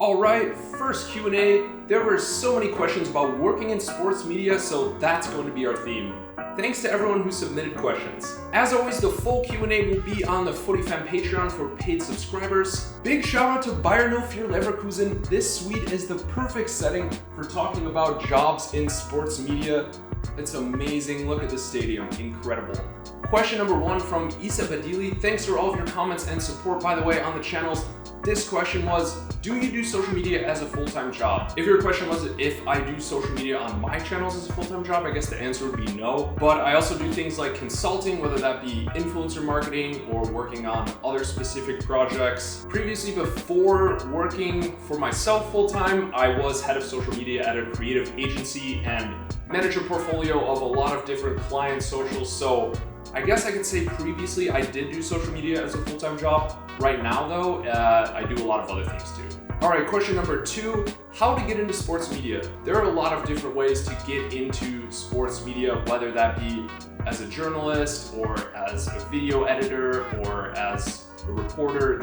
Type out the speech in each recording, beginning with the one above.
Alright, first Q&A. There were so many questions about working in sports media, so that's going to be our theme. Thanks to everyone who submitted questions. As always, the full Q&A will be on the Footy Fan Patreon for paid subscribers. Big shout out to Bayern 04 Leverkusen. This suite is the perfect setting for talking about jobs in sports media. It's amazing. Look at this stadium. Incredible. Question number 1 from Isa Badili. Thanks for all of your comments and support, by the way, on the channels. This question was, do you do social media as a full-time job? If your question was if I do social media on my channels as a full-time job, I guess the answer would be no. But I also do things like consulting, whether that be influencer marketing or working on other specific projects. Previously, before working for myself full-time, I was head of social media at a creative agency and managed a portfolio of a lot of different client socials. So I guess I could say previously I did do social media as a full-time job. Right now though, I do a lot of other things too. Alright, question number 2, how to get into sports media. There are a lot of different ways to get into sports media, whether that be as a journalist or as a video editor or as a reporter.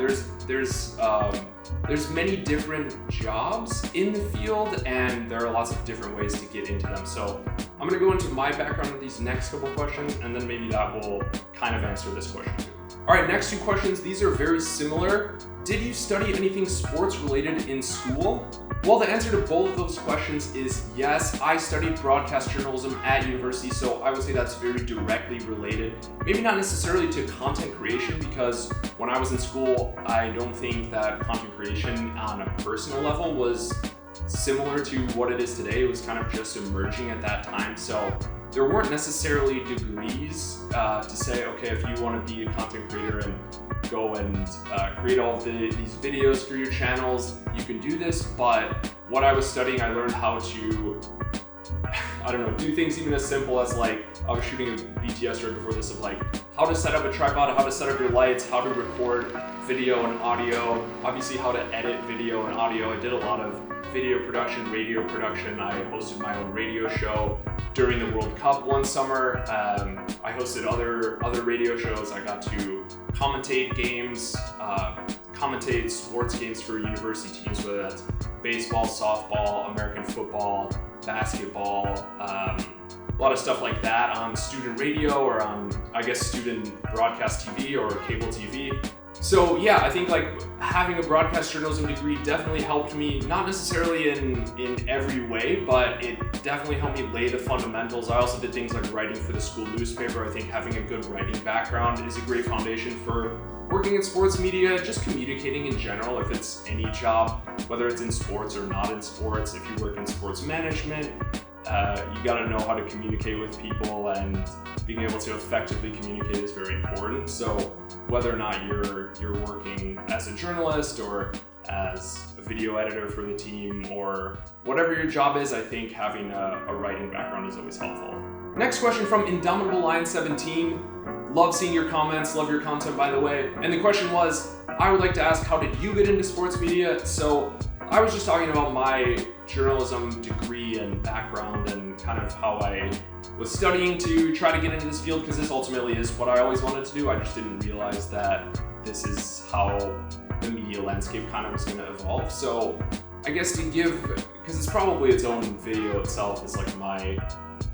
There's many different jobs in the field and there are lots of different ways to get into them. So I'm gonna go into my background with these next couple questions and then maybe that will kind of answer this question too. Alright, next 2 questions. These are very similar. Did you study anything sports related in school? Well, the answer to both of those questions is yes. I studied broadcast journalism at university, so I would say that's very directly related. Maybe not necessarily to content creation, because when I was in school, I don't think that content creation on a personal level was similar to what it is today. It was kind of just emerging at that time. So there weren't necessarily degrees to say, okay, if you want to be a content creator and go and create all of these videos for your channels, you can do this. But what I was studying, I learned how to, do things even as simple as like, I was shooting a BTS right before this of like, how to set up a tripod, how to set up your lights, how to record video and audio, obviously how to edit video and audio. I did a lot of video production, radio production. I hosted my own radio show during the World Cup one summer. I hosted other radio shows. I got to commentate games, commentate sports games for university teams, whether that's baseball, softball, American football, basketball, a lot of stuff like that on student radio or on, I guess, student broadcast TV or cable TV. So yeah, I think like having a broadcast journalism degree definitely helped me, not necessarily in every way, but it definitely helped me lay the fundamentals. I also did things like writing for the school newspaper. I think having a good writing background is a great foundation for working in sports media, just communicating in general, if it's any job, whether it's in sports or not in sports. If you work in sports management, you gotta know how to communicate with people, and being able to effectively communicate is very important. So whether or not you're working as a journalist or as a video editor for the team or whatever your job is, I think having a writing background is always helpful. Next question from Indomitable Lion 17. Love seeing your comments, love your content, by the way. And the question was, I would like to ask, how did you get into sports media? So I was just talking about my journalism degree and background and kind of how I was studying to try to get into this field, because this ultimately is what I always wanted to do. I just didn't realize that this is how the media landscape kind of was going to evolve. So I guess to give, because it's probably its own video itself, is like my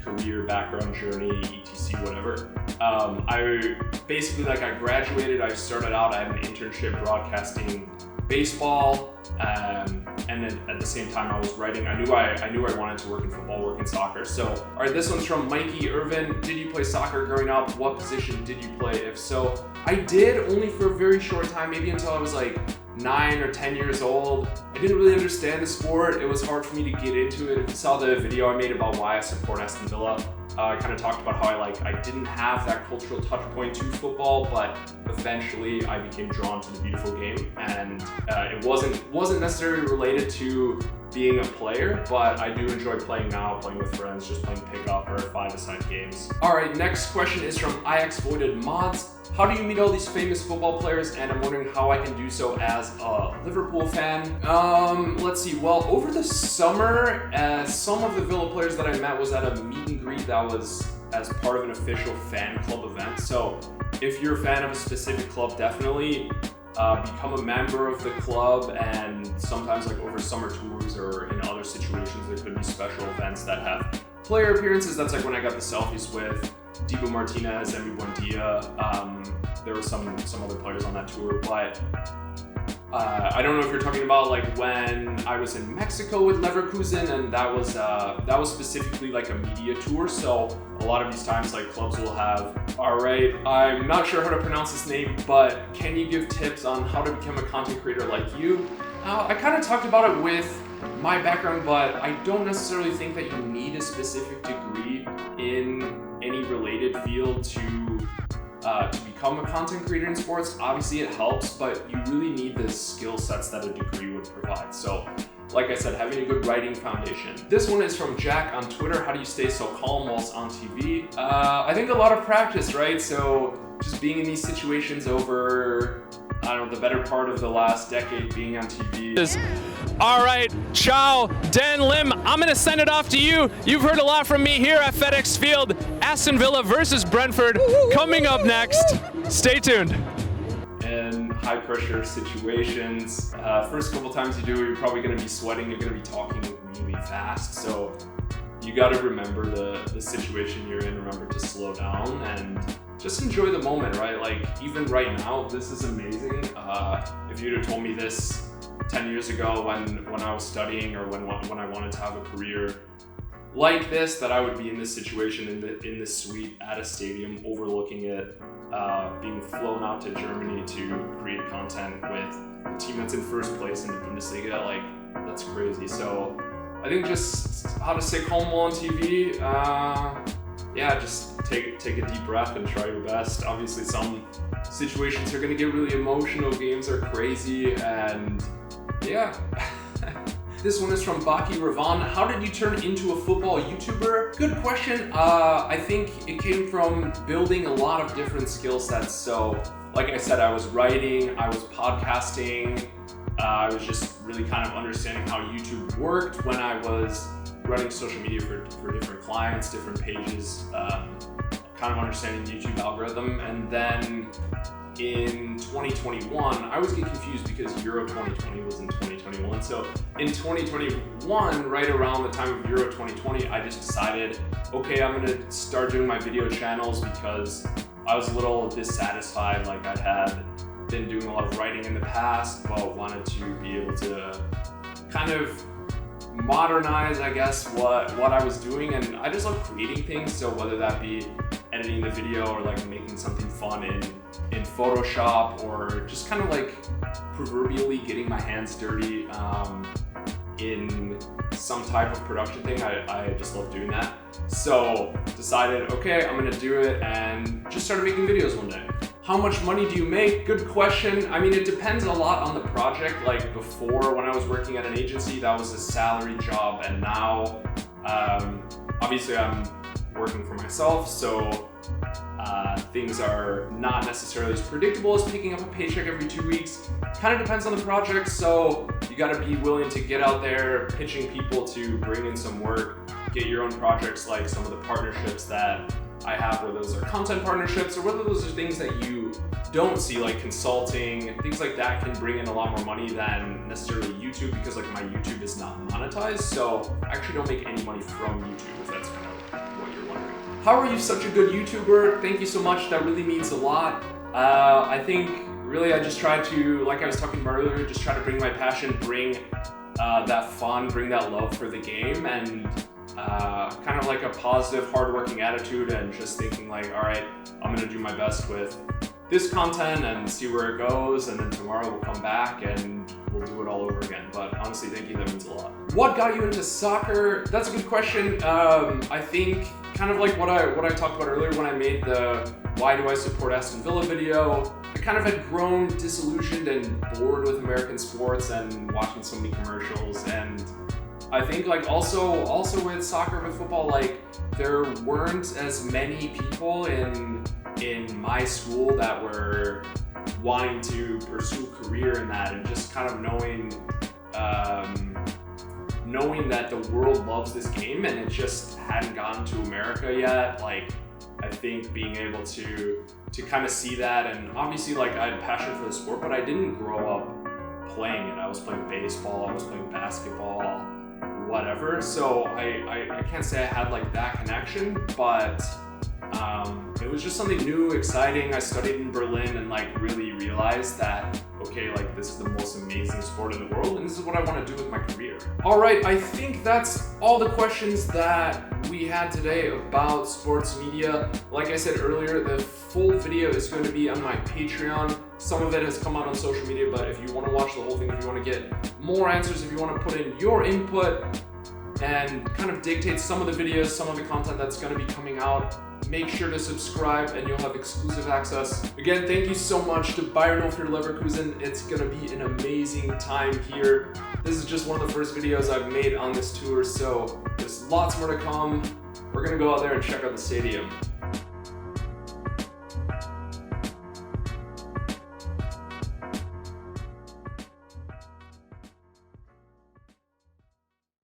career background journey, etc, whatever. I basically, like, I graduated, I started out, I had an internship broadcasting baseball, and then at the same time I was writing. I knew I wanted to work in football, work in soccer. So, all right, this one's from Mikey Irvin. Did you play soccer growing up? What position did you play? If so, I did, only for a very short time, maybe until I was like 9 or 10 years old. I didn't really understand the sport. It was hard for me to get into it. If you saw the video I made about why I support Aston Villa, I kind of talked about how I didn't have that cultural touch point to football, but eventually I became drawn to the beautiful game, and it wasn't necessarily related to being a player, but I do enjoy playing now, playing with friends, just playing pickup or 5-a-side games. All right, next question is from IX Voided Mods. How do you meet all these famous football players? And I'm wondering how I can do so as a Liverpool fan. Let's see. Well, over the summer, some of the Villa players that I met was at a meet and greet that was as part of an official fan club event. So if you're a fan of a specific club, definitely become a member of the club, and sometimes like over summer tours or in other situations there could be special events that have player appearances. That's like when I got the selfies with Dibu Martinez and Buendia. There were some other players on that tour, but I don't know if you're talking about like when I was in Mexico with Leverkusen, and that was specifically like a media tour. So a lot of these times like clubs will have, all right, I'm not sure how to pronounce this name, but can you give tips on how to become a content creator like you? I kind of talked about it with my background, but I don't necessarily think that you need a specific degree in any related field to become a content creator in sports. Obviously it helps, but you really need the skill sets that a degree would provide. So like I said, having a good writing foundation. This one is from Jack on Twitter. How do you stay so calm whilst on TV? I think a lot of practice, right? So just being in these situations over, I don't know, the better part of the last decade being on TV. All right, ciao, Dan Lim. I'm going to send it off to you. You've heard a lot from me here at FedEx Field. Aston Villa versus Brentford coming up next. Stay tuned. In high pressure situations, first couple times you do it, you're probably going to be sweating. You're going to be talking really fast. So you got to remember the situation you're in. Remember to slow down and just enjoy the moment, right? Like even right now, this is amazing. If you'd have told me this 10 years ago when I was studying or when I wanted to have a career like this, that I would be in this situation in this suite at a stadium overlooking it, being flown out to Germany to create content with the team that's in first place in the Bundesliga, like that's crazy. So I think just how to stay calm while on TV, just take a deep breath and try your best. Obviously some situations are going to get really emotional, games are crazy, and yeah. This one is from Baki Ravan. How did you turn into a football YouTuber? Good question. I think it came from building a lot of different skill sets. So like I said, I was writing, I was podcasting, I was just really kind of understanding how YouTube worked when I was running social media for different clients, different pages, kind of understanding the YouTube algorithm. And then in 2021, I always get confused because Euro 2020 was in 2021. So in 2021, right around the time of Euro 2020, I just decided, okay, I'm gonna start doing my video channels because I was a little dissatisfied. Like I had been doing a lot of writing in the past, but wanted to be able to kind of modernize, I guess, what I was doing. And I just love creating things. So whether that be editing the video or like making something fun in Photoshop, or just kind of like proverbially getting my hands dirty in some type of production thing. I just love doing that. So decided, okay, I'm gonna do it, and just started making videos one day. How much money do you make? Good question. I mean, it depends a lot on the project. Like before, when I was working at an agency, that was a salary job, and now obviously I'm working for myself, so things are not necessarily as predictable as picking up a paycheck every 2 weeks. Kind of depends on the project, so you got to be willing to get out there, pitching people to bring in some work, get your own projects, like some of the partnerships that I have, whether those are content partnerships or whether those are things that you don't see, like consulting, things like that can bring in a lot more money than necessarily YouTube, because like my YouTube is not monetized, so I actually don't make any money from YouTube, if that's kind of what you're wondering. How are you such a good YouTuber? Thank you so much, that really means a lot. I think really I just try to, like I was talking about earlier, just try to bring my passion, bring that fun, bring that love for the game, and kind of like a positive, hardworking attitude, and just thinking like, all right, I'm gonna do my best with this content and see where it goes, and then tomorrow we'll come back and we'll do it all over again. But honestly, thank you, that means a lot. What got you into soccer? That's a good question. I think kind of like what I talked about earlier when I made the Why Do I Support Aston Villa video. I kind of had grown disillusioned and bored with American sports and watching so many commercials, and I think like also with soccer, with football, like there weren't as many people in my school that were wanting to pursue a career in that, and just kind of knowing that the world loves this game and it just hadn't gotten to America yet. Like I think being able to kind of see that, and obviously like I had a passion for the sport, but I didn't grow up playing it. I was playing baseball, I was playing basketball, whatever. So I can't say I had like that connection, but it was just something new, exciting. I studied in Berlin and like really realized that, okay, like this is the most amazing sport in the world and this is what I want to do with my career. All right, I think that's all the questions that we had today about sports media. Like I said earlier, the full video is going to be on my Patreon. Some of it has come out on social media, but if you want to watch the whole thing, if you want to get more answers, if you want to put in your input and kind of dictate some of the videos, some of the content that's going to be coming out, make sure to subscribe and you'll have exclusive access. Again, thank you so much to Bayern Leverkusen. It's gonna be an amazing time here. This is just one of the first videos I've made on this tour, so there's lots more to come. We're gonna go out there and check out the stadium.